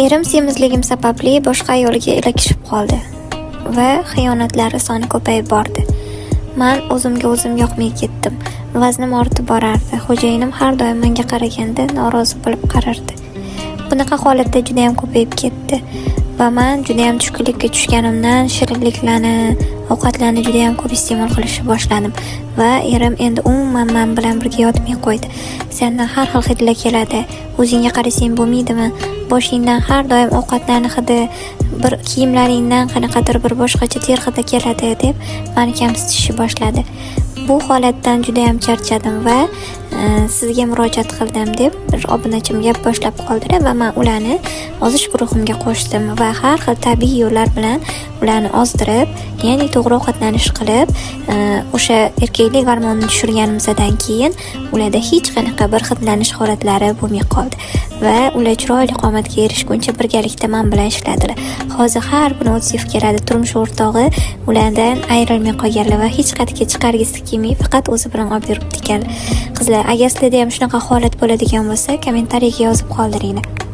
Erim semizligim sababli boshqa ayolga ilakishib qoldi va xiyonatlari soni ko'payib bordi. Men o'zimga o'zim yoqmay ketdim. Vaznim ortib borardi. Xo'jayinim har doim menga qaraganda norozi bo'lib qarardi. Bunaqa holatda juda ham ko'payib ketdi va men juda ham tushkunlikka tushganimdan shirinliklarni, ovqatlarni juda ham ko'p iste'mol qilishni boshladim va erim endi umuman men bilan birga yotmay qo'ydi. Sendan har xil hidlar keladi. O'zingga qarasang bo'lmaydimi? Boshingdan har doim ovqatlarni hidi, bir kiyimlaringdan qanaqadir bir boshqacha ter hidi keladi deb meni kamsitishni boshladi. Bu holatdan juda ham charchadim va sizga murojaat qildim deb bir obunachim gap boshlab qoldilar va men ularni ozish guruhimga qo'shdim va har xil tabiiy yo'llar bilan ularni ozdirib, ya'ni to'g'ri ovqatlanish qilib, o'sha erkaklik gormonini tushirganimizdan keyin ularda hech qanaqa bir hidlanish holatlari bo'lmay qoldi va ular chiroyli qomatga erishguncha birgalikda men bilan ishladilar. Hozir har kuni o'tib keladi, turmush o'rtog'i ulardan ayrilmay qolganlar va hech qayerga chiqargisi kelmay faqat o'zi bilan olib yuribdi ekan. Qizlar, agar sizlarda ham shunaqa holat bo'ladigan bo'lsa, kommentariyaga yozib qoldiringlar.